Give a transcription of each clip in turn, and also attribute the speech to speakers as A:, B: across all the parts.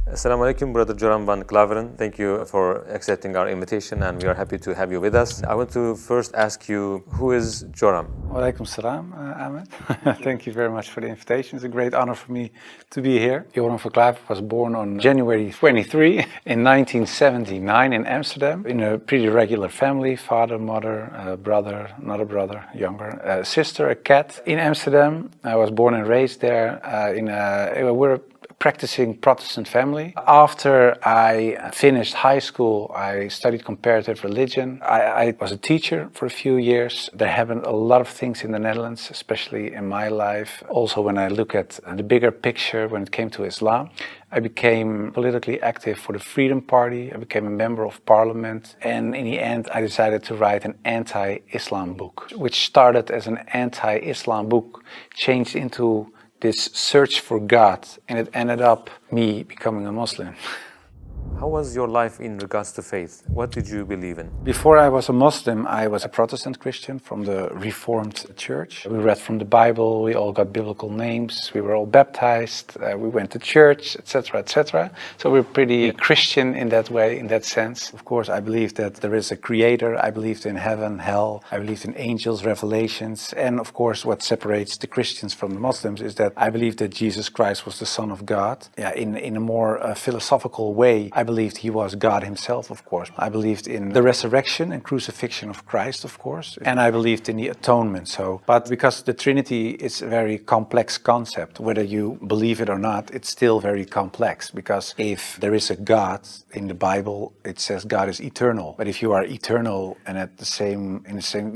A: Assalamu alaikum, Brother Joram van Klaveren. Thank you for accepting our invitation, and we are happy to have you with us. I want to first ask you, who is Joram?
B: Wa alaikum salam, Ahmed. Thank you very much for the invitation. It's a great honor for me to be here. Joram van Klaveren was born on January 23 in 1979 in Amsterdam, in a pretty regular family: father, mother, brother, another brother, younger, a sister, a cat. In Amsterdam, I was born and raised there. We're a practicing Protestant family. After I finished high school, I studied comparative religion. I was a teacher for a few years. There happened a lot of things in the Netherlands, especially in my life. Also, when I look at the bigger picture when it came to Islam, I became politically active for the Freedom Party. I became a member of parliament. And in the end, I decided to write an anti-Islam book, which started as an anti-Islam book, changed into this search for God, and it ended up me becoming a Muslim.
A: How was your life in regards to faith? What did you believe in?
B: Before I was a Muslim, I was a Protestant Christian from the Reformed Church. We read from the Bible, we all got biblical names, we were all baptized, we went to church, etc., etc. So we're pretty Christian in that way, in that sense. Of course, I believed that there is a creator, I believed in heaven, hell, I believed in angels, revelations, and of course what separates the Christians from the Muslims is that I believed that Jesus Christ was the Son of God. In a more philosophical way, I believed he was God himself, of course. I believed in the resurrection and crucifixion of Christ, of course. And I believed in the atonement. But because the Trinity is a very complex concept, whether you believe it or not, it's still very complex. Because if there is a God in the Bible, it says God is eternal. But if you are eternal and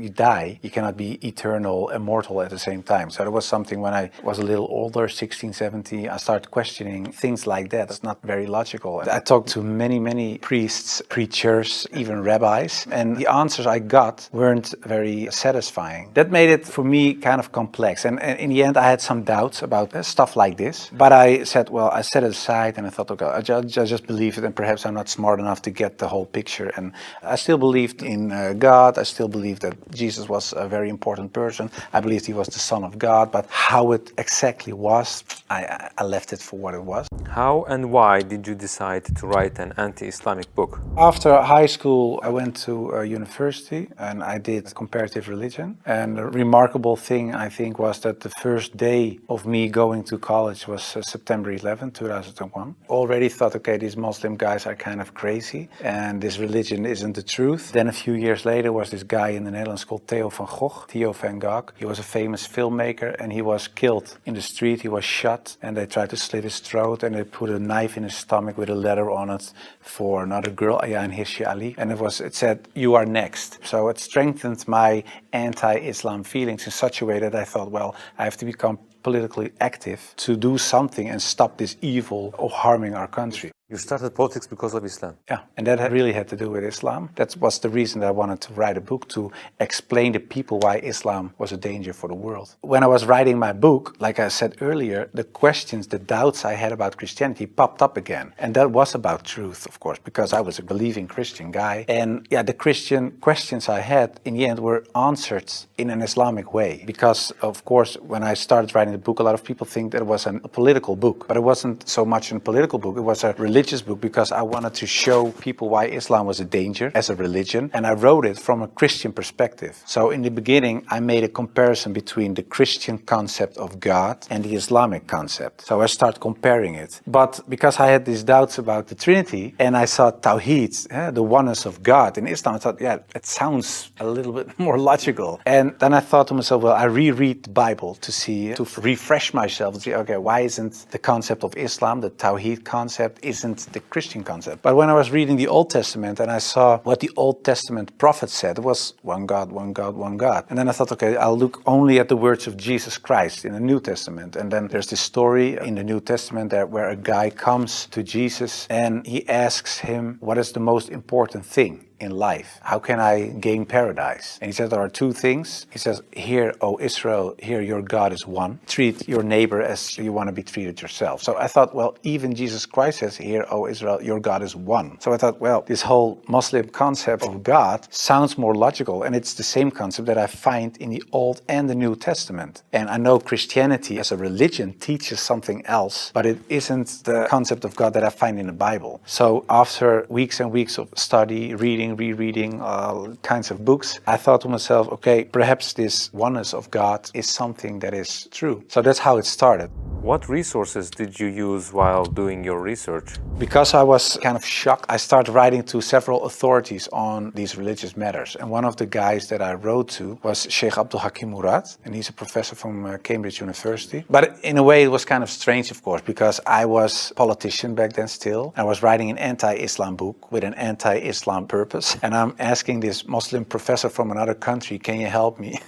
B: you die, you cannot be eternal, immortal at the same time. So there was something when I was a little older, 16, 17, I started questioning things like that. It's not very logical. I talked to many priests, preachers, even rabbis, and the answers I got weren't very satisfying. That made it for me kind of complex, and in the end I had some doubts about stuff like this, but I said, well, I set it aside and I thought, okay, I just believe it, and perhaps I'm not smart enough to get the whole picture. And I still believed in God. I still believed that Jesus was a very important person. I believed he was the Son of God, but how it exactly was, I left it for what it was.
A: How and why did you decide to write an anti-Islamic book?
B: After high school, I went to university and I did comparative religion. And the remarkable thing, I think, was that the first day of me going to college was September 11, 2001. Already thought, okay, these Muslim guys are kind of crazy and this religion isn't the truth. Then a few years later was this guy in the Netherlands called Theo van Gogh. He was a famous filmmaker and he was killed in the street. He was shot and they tried to slit his throat and they put a knife in his stomach with a letter on it for another girl, Ayaan Hirsi Ali, and it said, "You are next." So it strengthened my anti-Islam feelings in such a way that I thought, well, I have to become politically active to do something and stop this evil of harming our country.
A: You started politics because of Islam.
B: Yeah, and that really had to do with Islam. That was the reason that I wanted to write a book, to explain to people why Islam was a danger for the world. When I was writing my book, like I said earlier, the questions, the doubts I had about Christianity popped up again. And that was about truth, of course, because I was a believing Christian guy. And yeah, the Christian questions I had in the end were answered in an Islamic way. Because, of course, when I started writing the book, a lot of people think that it was a political book. But it wasn't so much a political book, it was a religious book, because I wanted to show people why Islam was a danger as a religion, and I wrote it from a Christian perspective. So in the beginning I made a comparison between the Christian concept of God and the Islamic concept. So I started comparing it. But because I had these doubts about the Trinity and I saw Tawheed, the oneness of God in Islam, I thought, yeah, it sounds a little bit more logical. And then I thought to myself, well, I reread the Bible to refresh myself, to see, okay, why isn't the concept of Islam, the Tawheed concept, isn't the Christian concept? But when I was reading the Old Testament and I saw what the Old Testament prophets said, it was one God, one God, one God. And then I thought, okay, I'll look only at the words of Jesus Christ in the New Testament. And then there's this story in the New Testament where a guy comes to Jesus and he asks him, what is the most important thing in life? How can I gain paradise? And he said there are two things. He says, "Hear, O Israel, hear your God is one. Treat your neighbor as you want to be treated yourself." So I thought, well, even Jesus Christ says, "Hear, O Israel, your God is one." So I thought, well, this whole Muslim concept of God sounds more logical, and it's the same concept that I find in the Old and the New Testament. And I know Christianity as a religion teaches something else, but it isn't the concept of God that I find in the Bible. So after weeks and weeks of study, reading, rereading all kinds of books, I thought to myself, okay, perhaps this oneness of God is something that is true. So that's how it started.
A: What resources did you use while doing your research?
B: Because I was kind of shocked, I started writing to several authorities on these religious matters. And one of the guys that I wrote to was Sheikh Abdul Hakim Murad, and he's a professor from Cambridge University. But in a way, it was kind of strange, of course, because I was a politician back then still. I was writing an anti-Islam book with an anti-Islam purpose. And I'm asking this Muslim professor from another country, can you help me?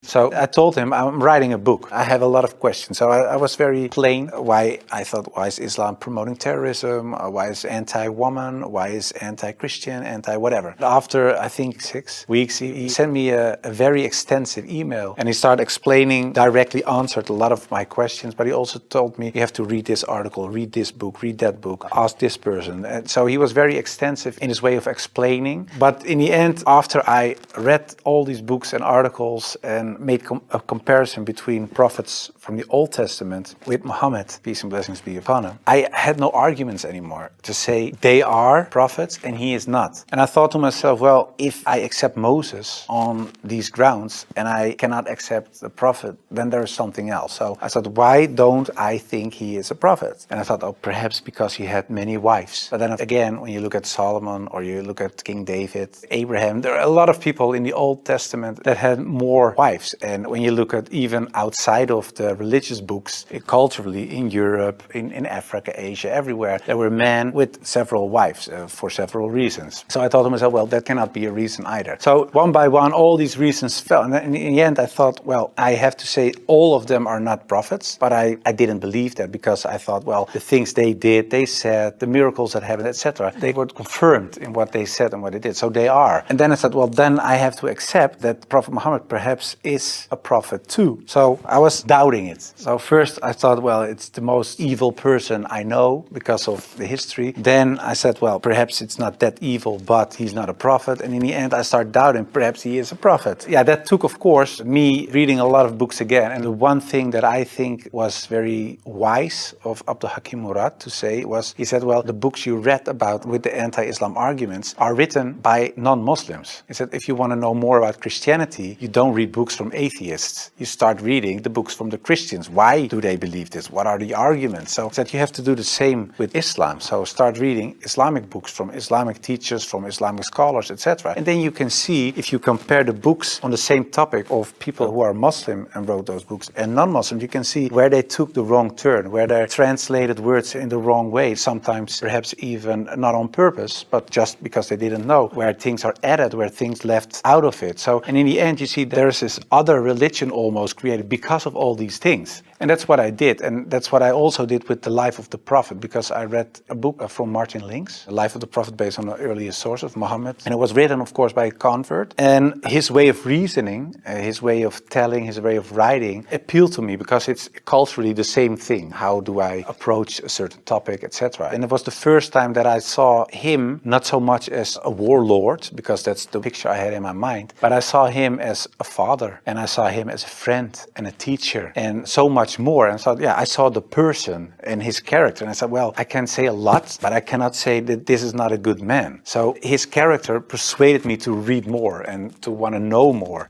B: So I told him, I'm writing a book. I have a lot of questions. So I was very plain why I thought, why is Islam promoting terrorism? Why is anti-woman? Why is anti-Christian? Anti-whatever. After, I think, 6 weeks, he sent me a very extensive email. And he started explaining, directly answered a lot of my questions. But he also told me, you have to read this article, read this book, read that book, ask this person. And so he was very extensive in his way of explaining. But in the end, after I read all these books and articles and made a comparison between prophets from the Old Testament with Muhammad, peace and blessings be upon him, I had no arguments anymore to say they are prophets and he is not. And I thought to myself, well, if I accept Moses on these grounds and I cannot accept the prophet, then there is something else. So I thought, why don't I think he is a prophet? And I thought, oh, perhaps because he had many wives. But then again, when you look at Solomon or you look at King David, Abraham, there are a lot of people in the Old Testament that had more wives. And when you look at even outside of the religious books, culturally in Europe, in Africa, Asia, everywhere, there were men with several wives for several reasons. So I thought to myself, well, that cannot be a reason either. So one by one, all these reasons fell. And in the end, I thought, well, I have to say all of them are not prophets. But I didn't believe that because I thought, well, the things they did, they said, the miracles that happened, etc., they were confirmed in what they said and what they did. So they are. And then I said, well, then I have to accept that Prophet Muhammad perhaps is a prophet too. So I was doubting it. So first I thought, well, it's the most evil person I know because of the history. Then I said, well, perhaps it's not that evil, but he's not a prophet. And in the end, I started doubting, perhaps he is a prophet. Yeah, that took, of course, me reading a lot of books again. And the one thing that I think was very wise of Abdul Hakim Murad to say was, he said, well, the books you read about with the anti-Islam arguments are written by non-Muslims. He said, if you want to know more about Christianity, you don't read books from atheists. You start reading the books from the Christians. Why do they believe this? What are the arguments? So that you have to do the same with Islam. So start reading Islamic books from Islamic teachers, from Islamic scholars, etc. And then you can see, if you compare the books on the same topic of people who are Muslim and wrote those books and non-Muslim, you can see where they took the wrong turn, where they translated words in the wrong way, sometimes perhaps even not on purpose, but just because they didn't know, where things are added, where things left out of it. So, and in the end, you see there's this other religion almost created because of all these things. And that's what I did. And that's what I also did with the life of the Prophet, because I read a book from Martin Links, The Life of the Prophet, based on the earliest source of Muhammad. And it was written, of course, by a convert. And his way of reasoning, his way of telling, his way of writing appealed to me because it's culturally the same thing. How do I approach a certain topic, etc. And it was the first time that I saw him not so much as a warlord, because that's the picture I had in my mind, but I saw him as a father, and I saw him as a friend and a teacher, and so much more. And so, yeah, I saw the person and his character, and I said, well, I can say a lot, but I cannot say that this is not a good man. So his character persuaded me to read more and to want to know more.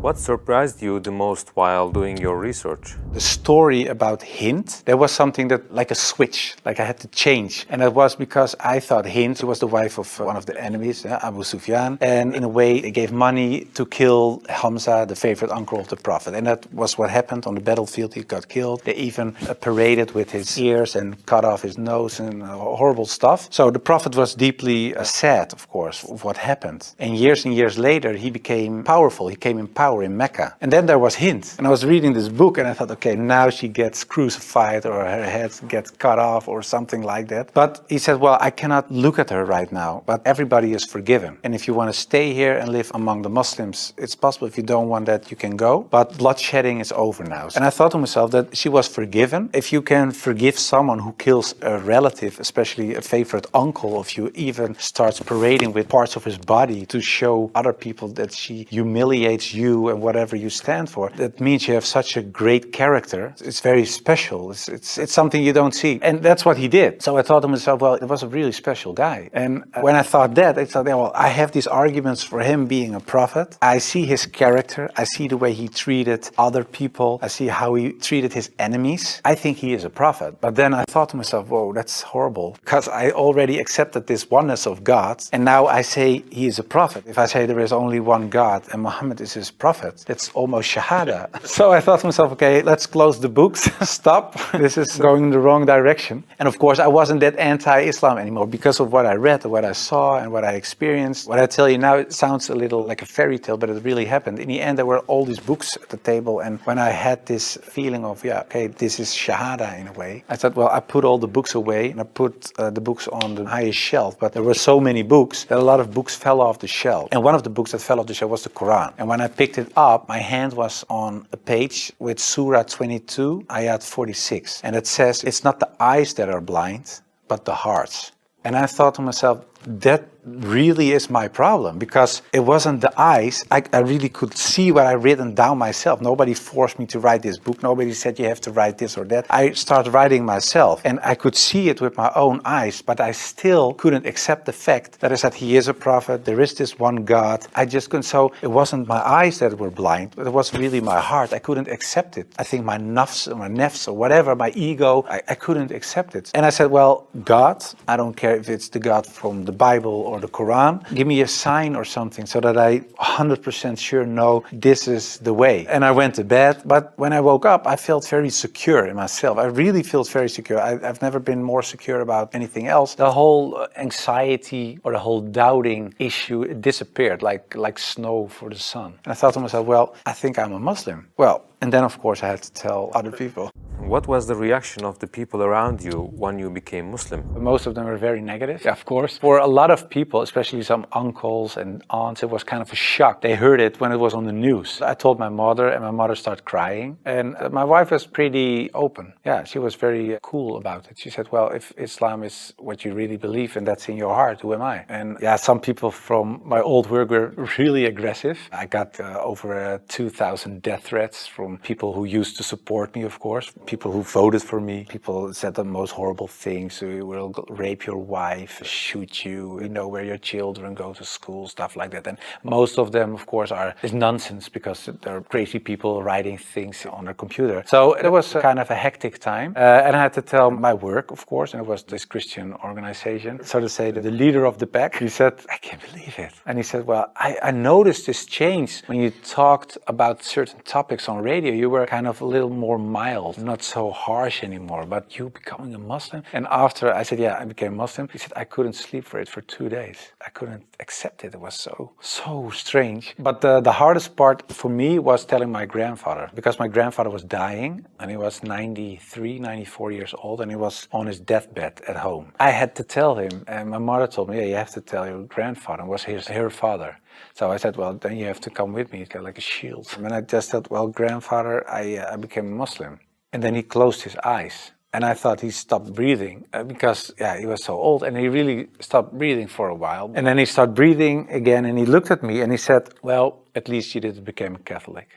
A: What surprised you the most while doing your research?
B: The story about Hind, there was something that, like a switch, like I had to change. And it was because I thought Hind was the wife of one of the enemies, Abu Sufyan. And in a way, they gave money to kill Hamza, the favorite uncle of the Prophet. And that was what happened on the battlefield. He got killed. They even paraded with his ears and cut off his nose and horrible stuff. So the Prophet was deeply sad, of course, of what happened. And years later, he became powerful. He came in power. tower in Mecca. And then there was hint. And I was reading this book and I thought, okay, now she gets crucified or her head gets cut off or something like that. But he said, well, I cannot look at her right now, but everybody is forgiven. And if you want to stay here and live among the Muslims, it's possible. If you don't want that, you can go. But bloodshedding is over now. And I thought to myself that she was forgiven. If you can forgive someone who kills a relative, especially a favorite uncle of you, even starts parading with parts of his body to show other people that she humiliates you and whatever you stand for, that means you have such a great character. It's very special. It's something you don't see. And that's what he did. So I thought to myself, well, it was a really special guy. And when I thought that, I thought, well, I have these arguments for him being a prophet. I see his character. I see the way he treated other people. I see how he treated his enemies. I think he is a prophet. But then I thought to myself, whoa, that's horrible. Because I already accepted this oneness of God. And now I say he is a prophet. If I say there is only one God and Muhammad is his prophet, that's almost shahada. So I thought to myself, okay, let's close the books. Stop. This is going in the wrong direction. And of course, I wasn't that anti-Islam anymore because of what I read, what I saw, and what I experienced. What I tell you now, it sounds a little like a fairy tale, but it really happened. In the end, there were all these books at the table. And when I had this feeling of, yeah, okay, this is shahada in a way, I thought, well, I put all the books away and I put the books on the highest shelf. But there were so many books that a lot of books fell off the shelf. And one of the books that fell off the shelf was the Quran. And when I picked it up, my hand was on a page with Surah 22, Ayat 46. And it says, it's not the eyes that are blind, but the hearts. And I thought to myself, that really is my problem, because it wasn't the eyes. I really could see what I written down myself. Nobody forced me to write this book. Nobody said you have to write this or that. I started writing myself and I could see it with my own eyes, but I still couldn't accept the fact that I said he is a prophet, there is this one God. I just couldn't. So it wasn't my eyes that were blind, but it was really my heart. I couldn't accept it. I think my nafs or whatever, my ego, I couldn't accept it. And I said, well, God, I don't care if it's the God from the Bible or the Quran, give me a sign or something so that I 100% sure know this is the way. And I went to bed, but when I woke up, I felt very secure in myself. I really felt very secure. I've never been more secure about anything else. The whole anxiety or the whole doubting issue, it disappeared like snow for the sun. And I thought to myself, well, I think I'm a Muslim. Well, and then of course I had to tell other people.
A: What was the reaction of the people around you when you became Muslim?
B: Most of them were very negative, of course. For a lot of people, especially some uncles and aunts, it was kind of a shock. They heard it when it was on the news. I told my mother, and my mother started crying. And my wife was pretty open. Yeah, she was very cool about it. She said, well, if Islam is what you really believe and that's in your heart, who am I? And yeah, some people from my old work were really aggressive. I got over 2,000 death threats from people who used to support me, of course. People who voted for me. People said the most horrible things. We will rape your wife, shoot you, we know where your children go to school, stuff like that. And most of them, of course, is nonsense because they're crazy people writing things on their computer. So it was kind of a hectic time. And I had to tell my work, of course, and it was this Christian organization. So to say that the leader of the pack, he said, I can't believe it. And he said, well, I noticed this change when you talked about certain topics on radio. You were kind of a little more mild, not so harsh anymore, but you becoming a Muslim. And after I said, yeah, I became Muslim, he said, I couldn't sleep for it for 2 days. I couldn't accept it. It was so strange. But the hardest part for me was telling my grandfather, because my grandfather was dying and he was 93, 94 years old and he was on his deathbed at home. I had to tell him, and my mother told me, yeah, you have to tell your grandfather. It was her father. So I said, well, then you have to come with me. It's got like a shield. And I just said, well, grandfather, I became a Muslim. And then he closed his eyes. And I thought he stopped breathing because, yeah, he was so old. And he really stopped breathing for a while. And then he started breathing again. And he looked at me and he said, well, at least you didn't become a Catholic.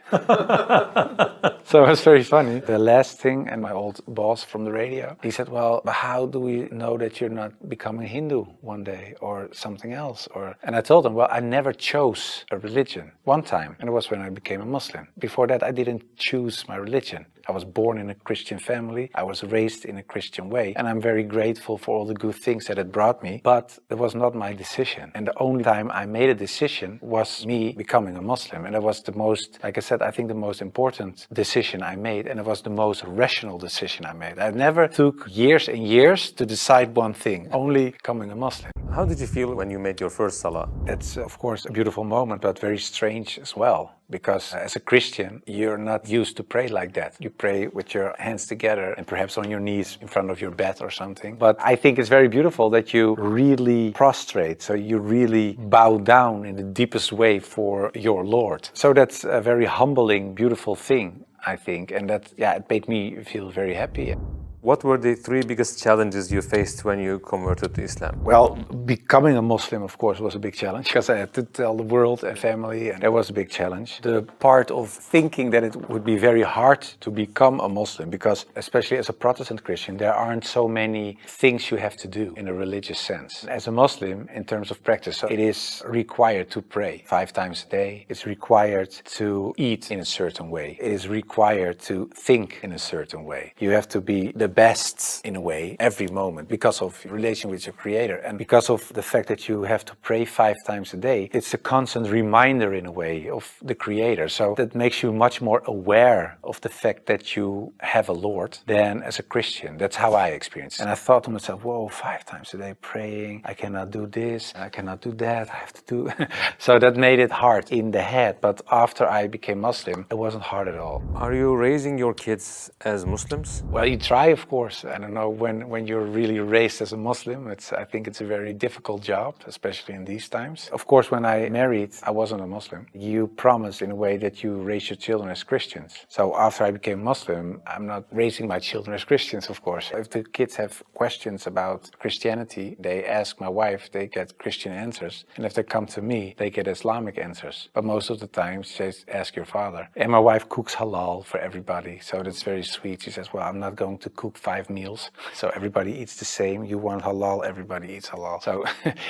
B: So it was very funny. The last thing, and my old boss from the radio, he said, well, how do we know that you're not becoming Hindu one day or something else? And I told him, well, I never chose a religion one time. And it was when I became a Muslim. Before that, I didn't choose my religion. I was born in a Christian family. I was raised in a Christian way. And I'm very grateful for all the good things that it brought me. But it was not my decision. And the only time I made a decision was me becoming a Muslim. And it was the most, like I said, I think the most important decision I made. And it was the most rational decision I made. I never took years and years to decide one thing, only becoming a Muslim.
A: How did you feel when you made your first salah?
B: It's, of course, a beautiful moment, but very strange as well. because as a Christian, you're not used to pray like that. You pray with your hands together and perhaps on your knees in front of your bed or something. But I think it's very beautiful that you really prostrate, so you really bow down in the deepest way for your Lord. So that's a very humbling, beautiful thing, I think, and that, it made me feel very happy.
A: What were the three biggest challenges you faced when you converted to Islam?
B: Well, becoming a Muslim, of course, was a big challenge because I had to tell the world and family, and that was a big challenge. The part of thinking that it would be very hard to become a Muslim, because especially as a Protestant Christian, there aren't so many things you have to do in a religious sense. As a Muslim, in terms of practice, so it is required to pray 5 times a day. It's required to eat in a certain way. It is required to think in a certain way. You have to be the best in a way every moment because of your relation with your Creator, and because of the fact that you have to pray 5 times a day. It's a constant reminder in a way of the Creator, so that makes you much more aware of the fact that you have a Lord than as a Christian. That's how I experienced it. And I thought to myself, whoa, 5 times a day praying, I cannot do this, I cannot do that, I have to do so that made it hard in the head. But after I became Muslim, it wasn't hard at all.
A: Are you raising your kids as Muslims?
B: Well, you try, of course. I don't know, when you're really raised as a Muslim, I think it's a very difficult job, especially in these times. Of course, when I married, I wasn't a Muslim. You promise in a way that you raise your children as Christians. So after I became Muslim, I'm not raising my children as Christians, of course. If the kids have questions about Christianity, they ask my wife, they get Christian answers. And if they come to me, they get Islamic answers. But most of the time, she says, ask your father. And my wife cooks halal for everybody, so that's very sweet. She says, well, I'm not going to cook 5 meals, so everybody eats the same. You want halal, everybody eats halal. So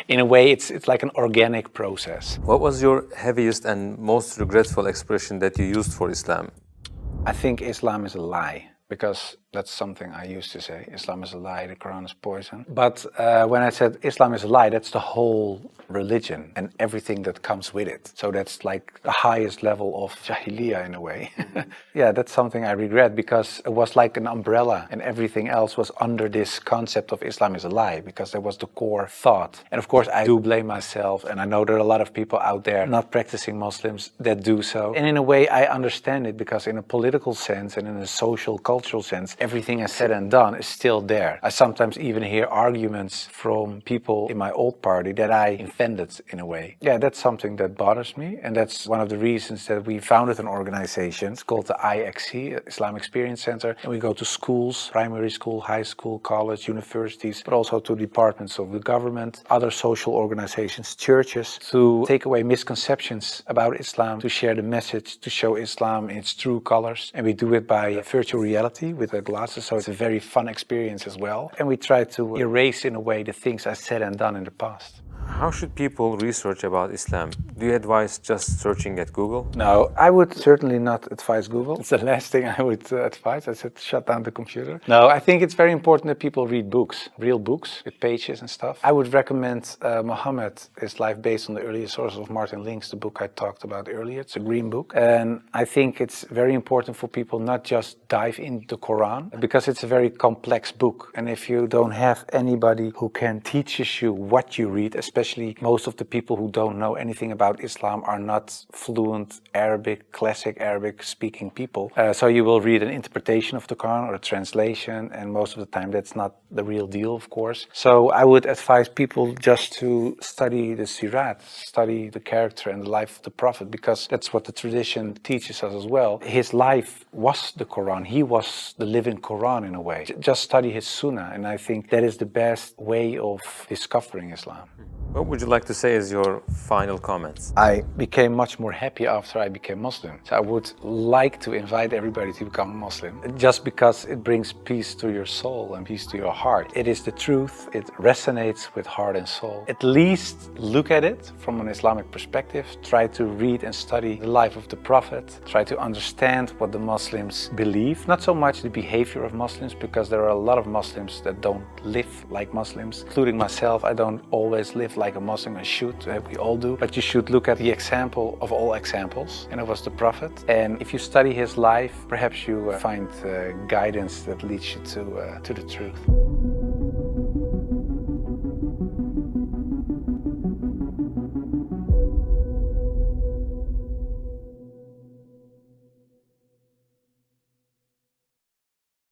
B: in a way, it's like an organic process.
A: What was your heaviest and most regretful expression that you used for Islam?
B: I think Islam is a lie, because that's something I used to say. Islam is a lie, the Quran is poison. But when I said Islam is a lie, that's the whole religion and everything that comes with it. So that's like the highest level of Jahiliyyah in a way. Yeah, that's something I regret, because it was like an umbrella and everything else was under this concept of Islam is a lie, because that was the core thought. And of course I do blame myself, and I know there are a lot of people out there not practicing Muslims that do so. And in a way I understand it, because in a political sense and in a social, cultural sense, everything I said and done is still there. I sometimes even hear arguments from people in my old party that I offended in a way. Yeah, that's something that bothers me, and that's one of the reasons that we founded an organization. It's called the IXC, Islam Experience Center, and we go to schools, primary school, high school, college, universities, but also to departments of the government, other social organizations, churches, to take away misconceptions about Islam, to share the message, to show Islam in its true colors. And we do it by virtual reality with the glasses, so it's a very fun experience as well. And we try to erase in a way the things I said and done in the past.
A: How should people research about Islam? Do you advise just searching at Google?
B: No, I would certainly not advise Google. It's the last thing I would advise. I said shut down the computer. No, I think it's very important that people read books, real books with pages and stuff. I would recommend Muhammad, His Life Based on the Earliest Sources of Martin Links, the book I talked about earlier. It's a green book. And I think it's very important for people not just dive into the Quran, because it's a very complex book. And if you don't have anybody who can teach you what you read, especially most of the people who don't know anything about Islam are not fluent Arabic, classic Arabic speaking people. So you will read an interpretation of the Quran or a translation, and most of the time that's not the real deal, of course. So I would advise people just to study the Sirat, study the character and the life of the Prophet, because that's what the tradition teaches us as well. His life was the Quran. He was the living Quran in a way. Just study his Sunnah, and I think that is the best way of discovering Islam.
A: What would you like to say as your final comments?
B: I became much more happy after I became Muslim. So I would like to invite everybody to become a Muslim, just because it brings peace to your soul and peace to your heart. It is the truth. It resonates with heart and soul. At least look at it from an Islamic perspective. Try to read and study the life of the Prophet. Try to understand what the Muslims believe. Not so much the behavior of Muslims, because there are a lot of Muslims that don't live like Muslims, including myself. I don't always live like a Muslim. I should, we all do, but you should look at the example of all examples, and it was the Prophet. And if you study his life, perhaps you find guidance that leads you to the truth.